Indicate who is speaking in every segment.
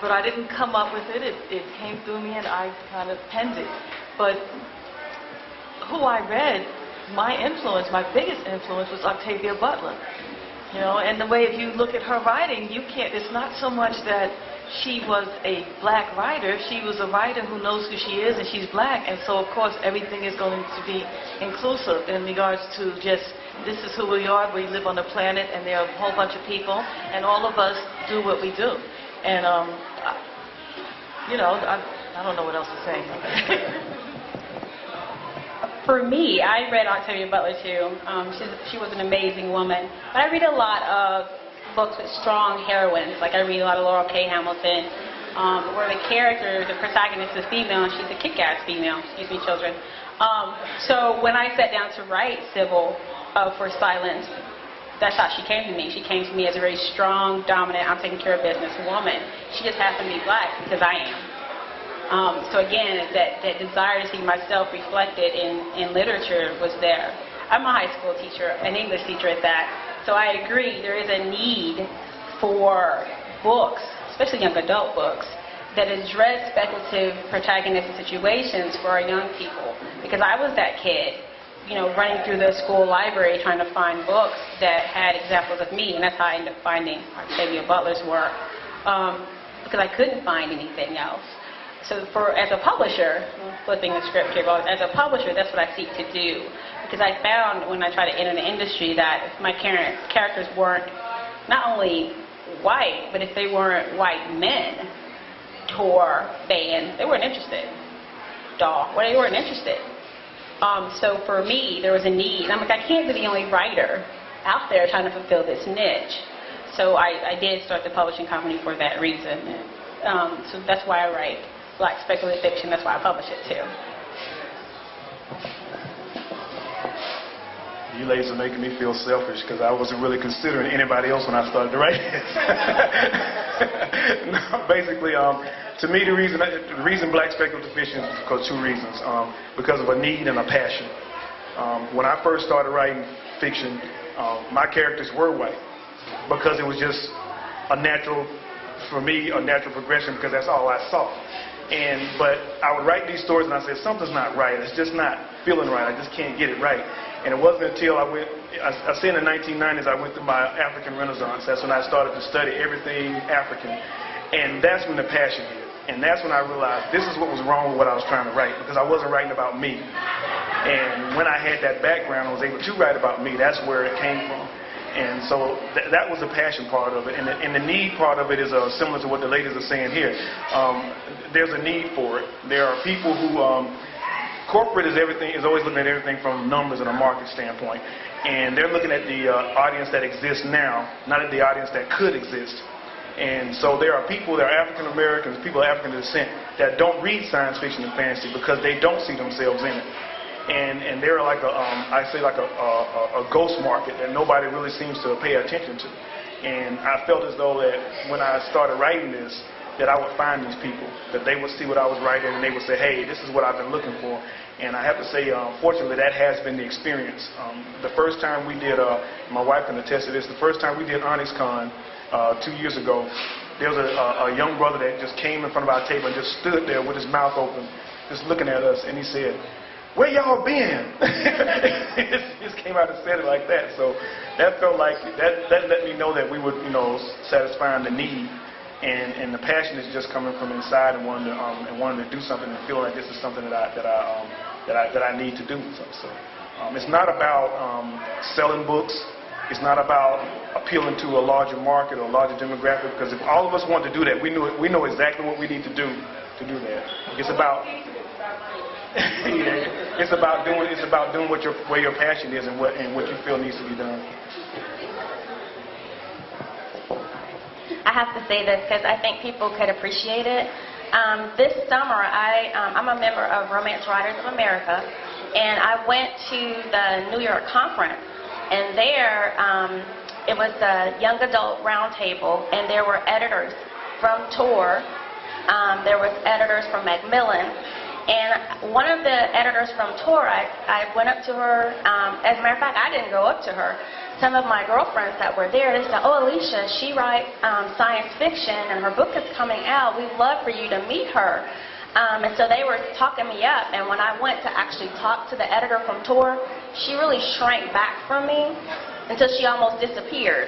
Speaker 1: but I didn't come up with it. It came through me, and I kind of penned it. But who I read, my influence, my biggest influence was Octavia Butler. You know, and the way if you look at her writing, you can't. It's not so much that she was a black writer. She was a writer who knows who she is, and she's black. And so, of course, everything is going to be inclusive in regards to just this is who we are. We live on the planet, and there are a whole bunch of people, and all of us do what we do. And you know, I don't know what else to say.
Speaker 2: For me, I read Octavia Butler too. She was an amazing woman. But I read a lot of books with strong heroines. Like I read a lot of Laurel K. Hamilton, where the character, the protagonist is female, and she's a kick-ass female. Excuse me, children. So when I sat down to write Sybil for Silence, that's how she came to me. She came to me as a very strong, dominant, I'm taking care of business woman. She just happened to be black because I am. So again, that desire to see myself reflected in literature was there. I'm a high school teacher, an English teacher at that, so I agree there is a need for books, especially young adult books, that address speculative protagonistic situations for our young people. Because I was that kid, you know, running through the school library trying to find books that had examples of me, and that's how I ended up finding Octavia Butler's work, because I couldn't find anything else. So as a publisher, flipping the script here, but as a publisher, that's what I seek to do. Because I found when I tried to enter the industry that if my characters weren't not only white, but if they weren't white men or bands, they weren't interested. They weren't interested. So for me, there was a need. And I'm like, I can't be the only writer out there trying to fulfill this niche. So I did start the publishing company for that reason. So that's why I write Black speculative fiction. That's why I publish it too.
Speaker 3: You ladies are making me feel selfish because I wasn't really considering anybody else when I started to write this. No, basically, to me, the reason Black speculative fiction is because two reasons. Because of a need and a passion. When I first started writing fiction, my characters were white because it was just a natural, for me, a natural progression because that's all I saw. But I would write these stories and I said, something's not right. It's just not feeling right. I just can't get it right. And it wasn't until I say in the 1990s, I went through my African Renaissance. That's when I started to study everything African. And that's when the passion hit. And that's when I realized this is what was wrong with what I was trying to write, because I wasn't writing about me. And when I had that background, I was able to write about me. That's where it came from. And so that was the passion part of it. And the need part of it is similar to what the ladies are saying here. There's a need for it. There are people who, corporate is always looking at everything from numbers and a market standpoint. And they're looking at the audience that exists now, not at the audience that could exist. And so there are people that are African Americans, people of African descent, that don't read science fiction and fantasy because they don't see themselves in it. And they're like a ghost market that nobody really seems to pay attention to. And I felt as though that when I started writing this, that I would find these people, that they would see what I was writing and they would say, hey, this is what I've been looking for. And I have to say, fortunately, that has been the experience. The first time we did, my wife can attest to this, the first time we did Onyx Con 2 years ago, there was a young brother that just came in front of our table and just stood there with his mouth open, just looking at us, and he said, where y'all been? He just came out and said it like that. So that felt like, that let me know that we were, satisfying the need. And the passion is just coming from inside and wanting to do something and feeling like this is something that I need to do. So it's not about selling books. It's not about appealing to a larger market or a larger demographic. Because if all of us want to do that, we know exactly what we need to do that. It's about it's about doing where your passion is and what you feel needs to be done.
Speaker 4: I have to say this because I think people could appreciate it. This summer, I'm a member of Romance Writers of America, and I went to the New York conference, and there it was the Young Adult Roundtable, and there were editors from Tor, there was editors from Macmillan, And one of the editors from Tor, I went up to her. As a matter of fact, I didn't go up to her. Some of my girlfriends that were there, they said, "Oh, Alicia, she writes science fiction, and her book is coming out. We'd love for you to meet her." And so they were talking me up, and when I went to actually talk to the editor from Tor, she really shrank back from me until she almost disappeared.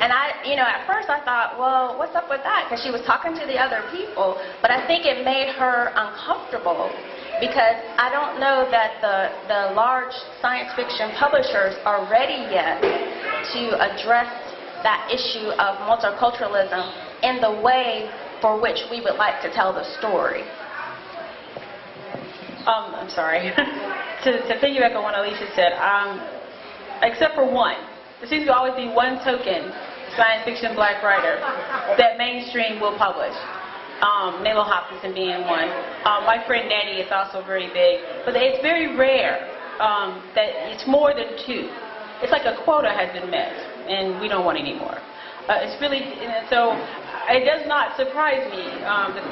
Speaker 4: And at first I thought, well, what's up with that? Because she was talking to the other people, but I think it made her uncomfortable because I don't know that the large science fiction publishers are ready yet to address that issue of multiculturalism in the way for which we would like to tell the story.
Speaker 2: I'm sorry. to piggyback on what Alicia said, except for one, there seems to always be one token science fiction black writer that mainstream will publish. Nalo Hopkinson being one. My friend Danny is also very big, but it's very rare that it's more than two. It's like a quota has been met, and we don't want any more. It's really, so it does not surprise me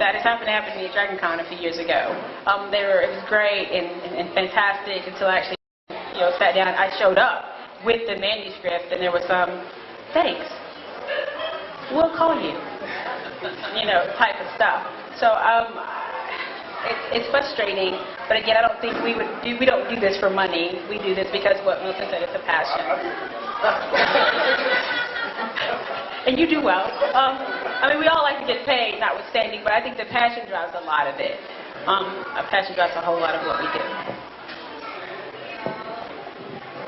Speaker 2: that it's happened to me at Dragon Con a few years ago. It was great and fantastic until I actually sat down. I showed up with the manuscript, and there was some, thanks, we'll call you, type of stuff. So it's frustrating, but again, I don't think we don't do this for money. We do this because what Milton said, it's a passion. And you do well. We all like to get paid, notwithstanding, but I think the passion drives a lot of it. Passion drives a whole lot of what we do.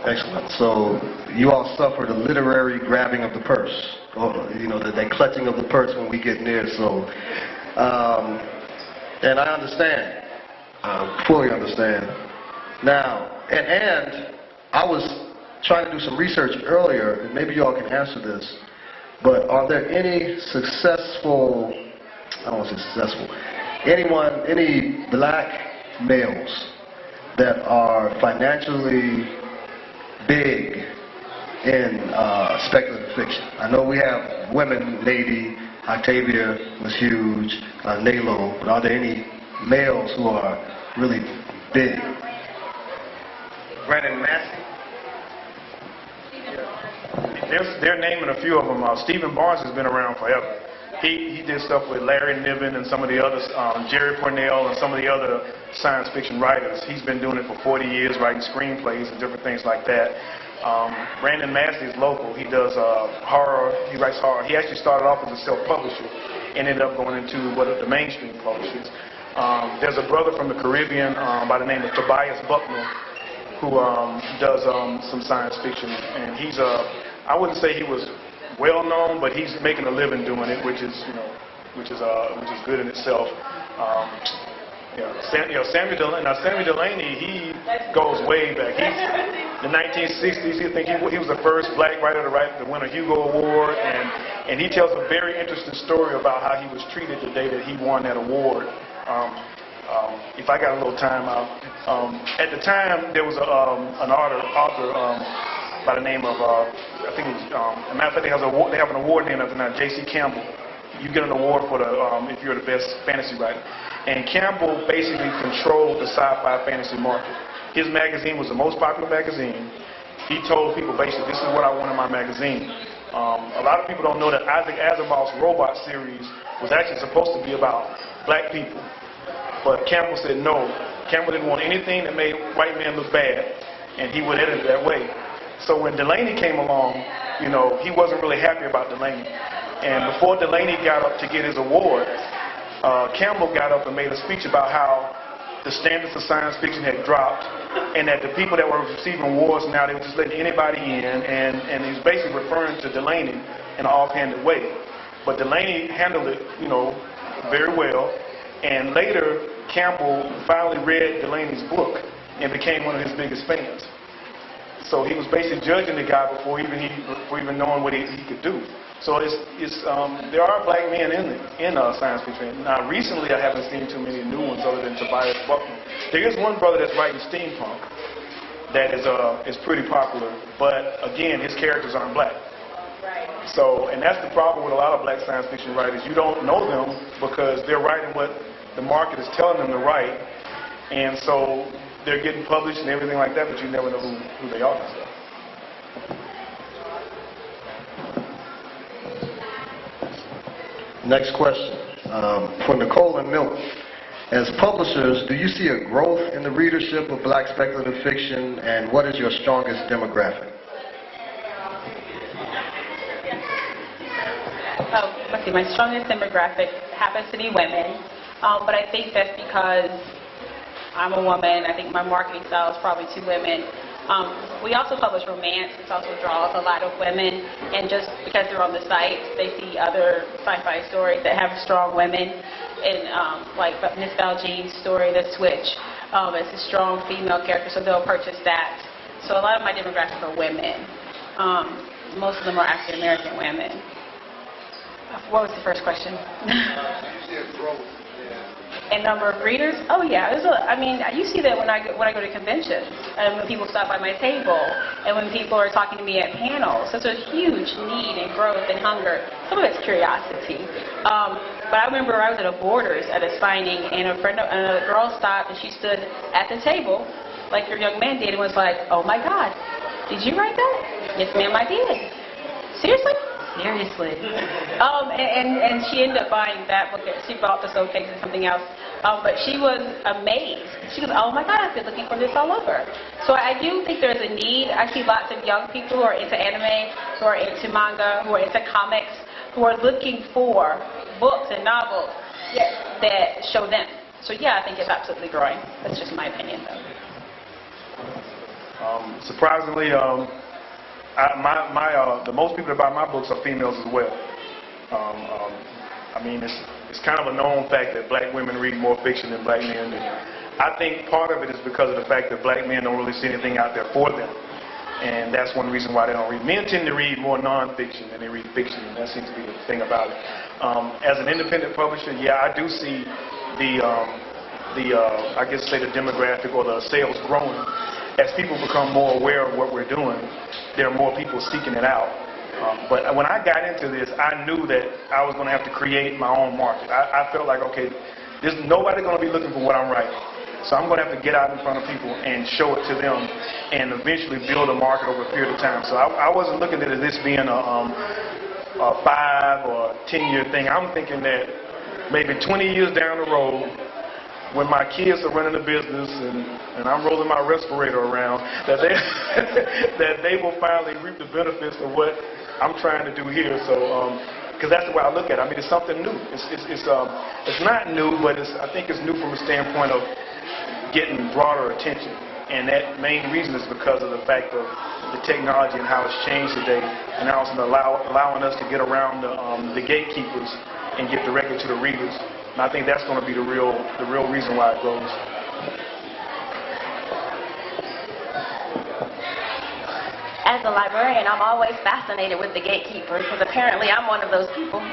Speaker 5: Excellent. So you all suffer the literary grabbing of the purse, the clutching of the purse when we get near. So, and I understand, fully understand. Now, and I was trying to do some research earlier, and maybe you all can answer this. But are there any successful, I don't want to say successful, any black males that are financially big in speculative fiction? I know we have women, Navy, Octavia was huge, Nalo, but are there any males who are really big?
Speaker 3: Brandon Massey. They're naming a few of them. Stephen Barnes has been around forever. He did stuff with Larry Niven and some of the others, Jerry Pournelle and some of the other science fiction writers. He's been doing it for 40 years, writing screenplays and different things like that. Brandon Massey is local. He does horror. He writes horror. He actually started off as a self-publisher and ended up going into the mainstream publishers. There's a brother from the Caribbean by the name of Tobias Buckner who does some science fiction, and he's I wouldn't say he was well known, but he's making a living doing it, which is good in itself. Samuel Delaney, he goes way back. He's the 1960s. I think he was the first black writer to win a Hugo Award, and he tells a very interesting story about how he was treated the day that he won that award. If I got a little time out, at the time there was an author by the name of I think it was as a matter of fact they have an award named after now, J.C. Campbell. You get an award for if you're the best fantasy writer. And Campbell basically controlled the sci-fi fantasy market. His magazine was the most popular magazine. He told people basically, this is what I want in my magazine. A lot of people don't know that Isaac Asimov's Robot series was actually supposed to be about black people. But Campbell said no. Campbell didn't want anything that made white men look bad, and he would edit it that way. So when Delaney came along, he wasn't really happy about Delaney. And before Delaney got up to get his award, Campbell got up and made a speech about how the standards of science fiction had dropped, and that the people that were receiving awards now, they were just letting anybody in, and he was basically referring to Delaney in an offhanded way. But Delaney handled it, very well. And later, Campbell finally read Delaney's book and became one of his biggest fans. So he was basically judging the guy before even knowing what he could do. So there are black men in science fiction. Now recently I haven't seen too many new ones other than Tobias Buckner. There is one brother that's writing steampunk that is pretty popular, but again his characters aren't black. So, and that's the problem with a lot of black science fiction writers. You don't know them because they're writing what the market is telling them to write, And so they're getting published and everything like that, but you never know who they are.
Speaker 5: Next question. For Nicole and Milton. As publishers, do you see a growth in the readership of black speculative fiction, and what is your strongest demographic?
Speaker 2: Let's see, my strongest demographic happens to be women, but I think that's because I'm a woman. I think my marketing style is probably to women. We also publish romance, which also draws a lot of women, and just because they're on the site, they see other sci-fi stories that have strong women, and like Miss Valjean's story, The Switch, it's a strong female character, so they'll purchase that. So a lot of my demographics are women. Most of them are African American women. What was the first question? And number of readers? Oh yeah, I mean, you see that when I go to conventions, and when people stop by my table, and when people are talking to me at panels. So there's a huge need and growth and hunger. Some of it's curiosity. But I remember I was at a Borders at a signing, and a girl stopped and she stood at the table, like your young man did, and was like, "Oh my God, did you write that?" "Yes, ma'am, I did." "Seriously?" "Seriously." And she ended up buying that book. She bought the Soul Cakes and something else. But she was amazed. She goes, "Oh my God, I've been looking for this all over." So I do think there's a need. I see lots of young people who are into anime, who are into manga, who are into comics, who are looking for books and novels that show them. So yeah, I think it's absolutely growing. That's just my opinion, though.
Speaker 3: Surprisingly, the most people that buy my books are females as well. I mean, it's kind of a known fact that black women read more fiction than black men. And I think part of it is because of the fact that black men don't really see anything out there for them. And that's one reason why they don't read. Men tend to read more nonfiction than they read fiction, and that seems to be the thing about it. As an independent publisher, yeah, I do see I guess say the demographic or the sales growing. As people become more aware of what we're doing, there are more people seeking it out. But when I got into this, I knew that I was going to have to create my own market. I felt like, okay, there's nobody going to be looking for what I'm writing. So I'm going to have to get out in front of people and show it to them and eventually build a market over a period of time. So I wasn't looking at this being a 5 or 10-year thing. I'm thinking that maybe 20 years down the road, when my kids are running a business and I'm rolling my respirator around, that they will finally reap the benefits of what I'm trying to do here. So, because that's the way I look at it. I mean, it's something new. It's not new, but I think it's new from a standpoint of getting broader attention. And that main reason is because of the fact of the technology and how it's changed today, and also allowing us to get around the gatekeepers and get directly to the readers. And I think that's going to be the real reason why it grows.
Speaker 4: As a librarian, I'm always fascinated with the gatekeepers, because apparently I'm one of those people.